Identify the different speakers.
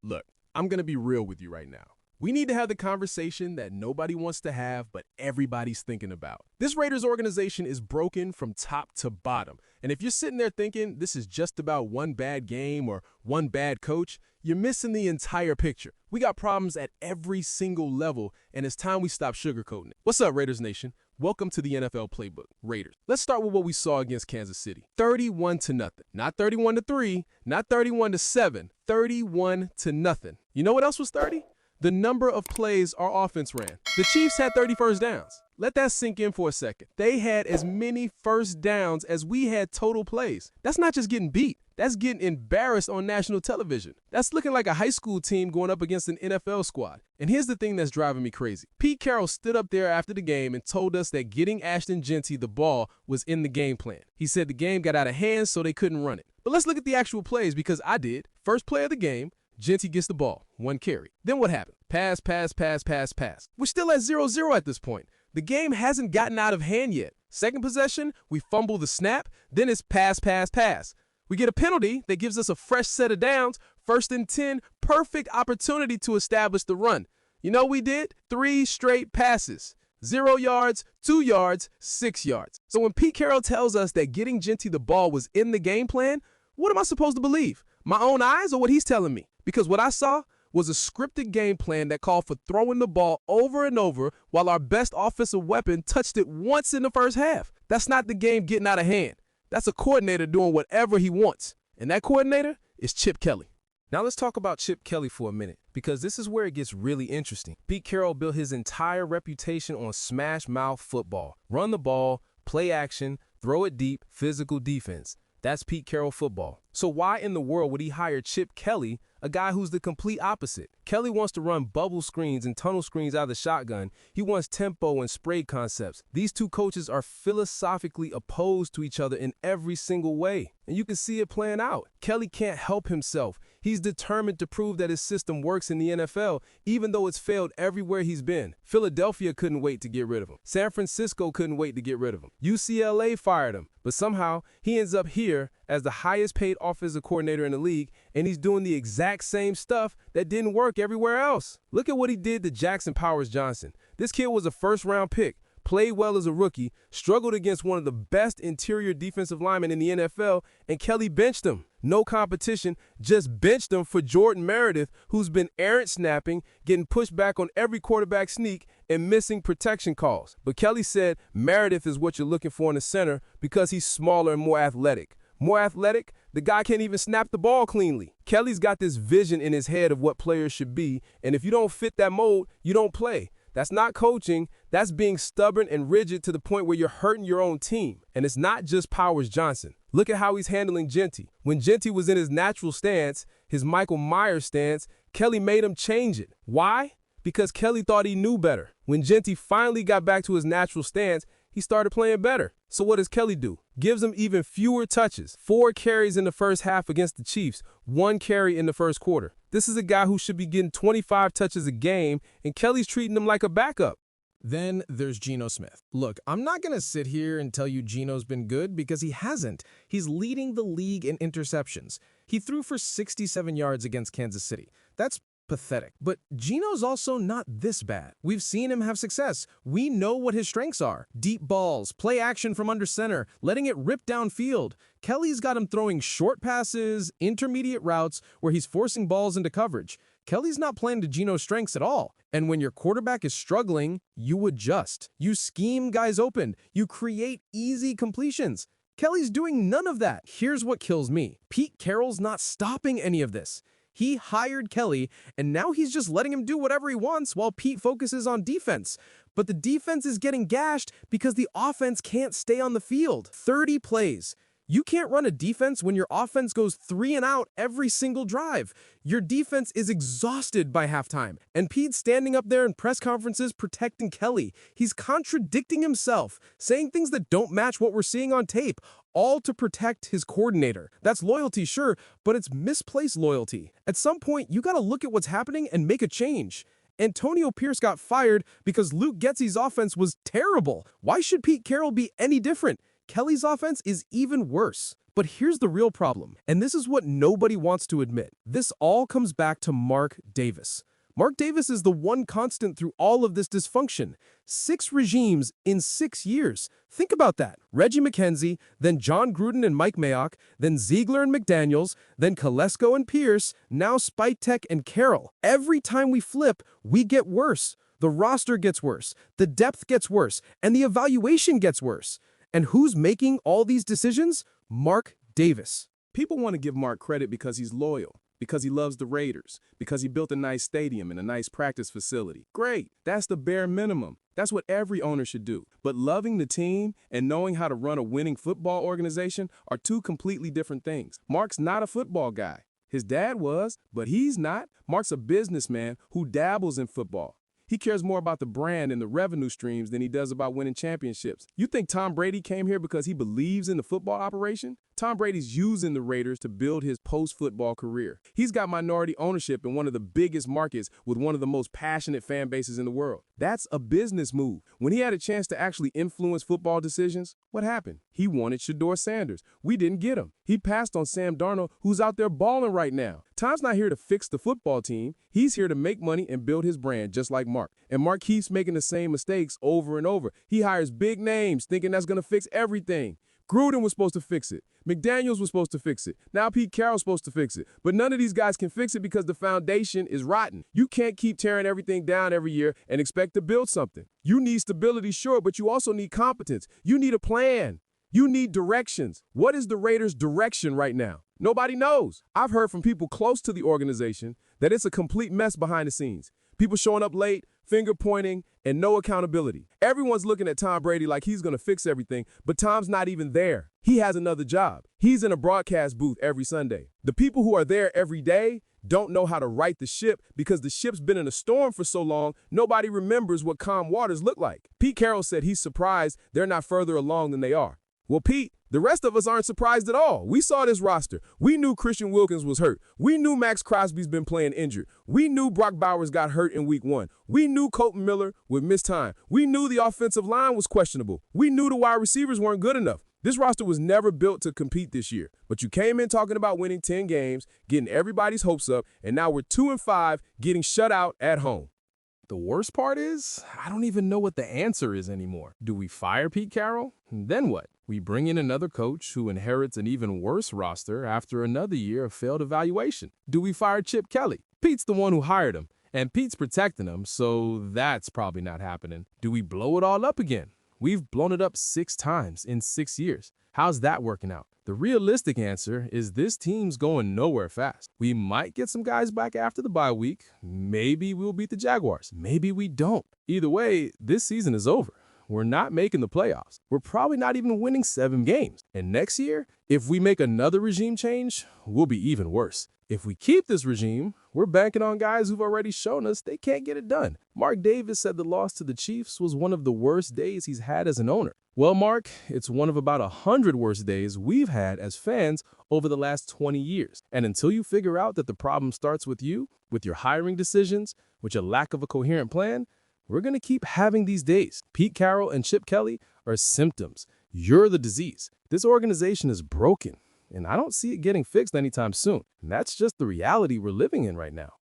Speaker 1: Look, I'm going to be real with you right now. We need to have the conversation that nobody wants to have, but everybody's thinking about. This Raiders organization is broken from top to bottom. And if you're sitting there thinking this is just about one bad game or one bad coach, you're missing the entire picture. We got problems at every single level, and it's time we stop sugarcoating it. What's up, Raiders Nation? Welcome to the NFL Playbook, Raiders. Let's start with what we saw against Kansas City. 31-0. Not 31-3, not 31-7, 31-0. You know what else was 30? The number of plays our offense ran. The Chiefs had 30 first downs. Let that sink in for a second. They had as many first downs as we had total plays. That's not just getting beat. That's getting embarrassed on national television. That's looking like a high school team going up against an NFL squad. And here's the thing that's driving me crazy. Pete Carroll stood up there after the game and told us that getting Ashton Jeanty the ball was in the game plan. He said the game got out of hand, so they couldn't run it. But let's look at the actual plays because I did. First play of the game, Jeanty gets the ball, 1 carry. Then what happened? Pass, pass, pass, pass, pass. We're still at 0-0 at this point. The game hasn't gotten out of hand yet. Second possession, we fumble the snap, then it's pass, pass, pass. We get a penalty that gives us a fresh set of downs, 1st and 10, perfect opportunity to establish the run. You know what we did? 3 straight passes. 0 yards, 2 yards, 6 yards. So when Pete Carroll tells us that getting Jeanty the ball was in the game plan, what am I supposed to believe? My own eyes or what he's telling me? Because what I saw was a scripted game plan that called for throwing the ball over and over while our best offensive weapon touched it once in the first half. That's not the game getting out of hand. That's a coordinator doing whatever he wants. And that coordinator is Chip Kelly. Now let's talk about Chip Kelly for a minute, because this is where it gets really interesting. Pete Carroll built his entire reputation on smash mouth football. Run the ball, play action, throw it deep, physical defense. That's Pete Carroll football. So why in the world would he hire Chip Kelly, a guy who's the complete opposite? Kelly wants to run bubble screens and tunnel screens out of the shotgun. He wants tempo and spray concepts. These two coaches are philosophically opposed to each other in every single way. And you can see it playing out. Kelly can't help himself. He's determined to prove that his system works in the NFL, even though it's failed everywhere he's been. Philadelphia couldn't wait to get rid of him. San Francisco couldn't wait to get rid of him. UCLA fired him. But somehow, he ends up here as the highest paid offensive coordinator in the league, and he's doing the exact same stuff that didn't work everywhere else. Look at what he did to Jackson Powers Johnson. This kid was a first-round pick, played well as a rookie, struggled against one of the best interior defensive linemen in the NFL, and Kelly benched him. No competition, just benched him for Jordan Meredith, who's been errant snapping, getting pushed back on every quarterback sneak, and missing protection calls. But Kelly said Meredith is what you're looking for in the center because he's smaller and more athletic. More athletic? The guy can't even snap the ball cleanly. Kelly's got this vision in his head of what players should be, and if you don't fit that mold, you don't play. That's not coaching. That's being stubborn and rigid to the point where you're hurting your own team. And it's not just Powers Johnson. Look at how he's handling Jeanty. When Jeanty was in his natural stance, his Michael Myers stance, Kelly made him change it. Why? Because Kelly thought he knew better. When Jeanty finally got back to his natural stance, he started playing better. So what does Kelly do? Gives him even fewer touches. 4 carries in the first half against the Chiefs, 1 carry in the first quarter. This is a guy who should be getting 25 touches a game, and Kelly's treating him like a backup.
Speaker 2: Then there's Geno Smith. Look, I'm not going to sit here and tell you Geno's been good because he hasn't. He's leading the league in interceptions. He threw for 67 yards against Kansas City. That's pathetic. But Geno's also not this bad. We've seen him have success. We know what his strengths are. Deep balls, play action from under center, letting it rip downfield. Kelly's got him throwing short passes, intermediate routes where he's forcing balls into coverage. Kelly's not playing to Geno's strengths at all. And when your quarterback is struggling, you adjust. You scheme guys open. You create easy completions. Kelly's doing none of that. Here's what kills me. Pete Carroll's not stopping any of this. He hired Kelly, and now he's just letting him do whatever he wants while Pete focuses on defense. But the defense is getting gashed because the offense can't stay on the field. 30 plays. You can't run a defense when your offense goes 3 and out every single drive. Your defense is exhausted by halftime. And Pete's standing up there in press conferences protecting Kelly. He's contradicting himself, saying things that don't match what we're seeing on tape, all to protect his coordinator. That's loyalty, sure, but it's misplaced loyalty. At some point, you gotta look at what's happening and make a change. Antonio Pierce got fired because Luke Getsy's offense was terrible. Why should Pete Carroll be any different? Kelly's offense is even worse. But here's the real problem, and this is what nobody wants to admit. This all comes back to Mark Davis. Mark Davis is the one constant through all of this dysfunction. 6 regimes in 6 years. Think about that. Reggie McKenzie, then John Gruden and Mike Mayock, then Ziegler and McDaniels, then Kolesko and Pierce, now Spytek and Carroll. Every time we flip, we get worse. The roster gets worse, the depth gets worse, and the evaluation gets worse. And who's making all these decisions? Mark Davis.
Speaker 1: People want to give Mark credit because he's loyal, because he loves the Raiders, because he built a nice stadium and a nice practice facility. Great. That's the bare minimum. That's what every owner should do. But loving the team and knowing how to run a winning football organization are two completely different things. Mark's not a football guy. His dad was, but he's not. Mark's a businessman who dabbles in football. He cares more about the brand and the revenue streams than he does about winning championships. You think Tom Brady came here because he believes in the football operation? Tom Brady's using the Raiders to build his post-football career. He's got minority ownership in one of the biggest markets with one of the most passionate fan bases in the world. That's a business move. When he had a chance to actually influence football decisions, what happened? He wanted Shedeur Sanders. We didn't get him. He passed on Sam Darnold, who's out there balling right now. Tom's not here to fix the football team. He's here to make money and build his brand, just like Mark. And Mark keeps making the same mistakes over and over. He hires big names thinking that's going to fix everything. Gruden was supposed to fix it. McDaniels was supposed to fix it. Now Pete Carroll's supposed to fix it. But none of these guys can fix it because the foundation is rotten. You can't keep tearing everything down every year and expect to build something. You need stability, sure, but you also need competence. You need a plan. You need directions. What is the Raiders' direction right now? Nobody knows. I've heard from people close to the organization that it's a complete mess behind the scenes. People showing up late, finger pointing, and no accountability. Everyone's looking at Tom Brady like he's going to fix everything, but Tom's not even there. He has another job. He's in a broadcast booth every Sunday. The people who are there every day don't know how to right the ship because the ship's been in a storm for so long, nobody remembers what calm waters look like. Pete Carroll said he's surprised they're not further along than they are. Well, Pete, the rest of us aren't surprised at all. We saw this roster. We knew Christian Wilkins was hurt. We knew Max Crosby's been playing injured. We knew Brock Bowers got hurt in week 1. We knew Colton Miller would miss time. We knew the offensive line was questionable. We knew the wide receivers weren't good enough. This roster was never built to compete this year. But you came in talking about winning 10 games, getting everybody's hopes up, and now we're 2-5, getting shut out at home.
Speaker 2: The worst part is, I don't even know what the answer is anymore. Do we fire Pete Carroll? Then what? We bring in another coach who inherits an even worse roster after another year of failed evaluation. Do we fire Chip Kelly? Pete's the one who hired him, and Pete's protecting him, so that's probably not happening. Do we blow it all up again? We've blown it up 6 times in 6 years. How's that working out? The realistic answer is this team's going nowhere fast. We might get some guys back after the bye week. Maybe we'll beat the Jaguars. Maybe we don't. Either way, this season is over. We're not making the playoffs. We're probably not even winning 7 games. And next year, if we make another regime change, we'll be even worse. If we keep this regime, we're banking on guys who've already shown us they can't get it done. Mark Davis said the loss to the Chiefs was one of the worst days he's had as an owner. Well, Mark, it's one of about 100 worst days we've had as fans over the last 20 years. And until you figure out that the problem starts with you, with your hiring decisions, with your lack of a coherent plan, we're going to keep having these days. Pete Carroll and Chip Kelly are symptoms. You're the disease. This organization is broken, and I don't see it getting fixed anytime soon. And that's just the reality we're living in right now.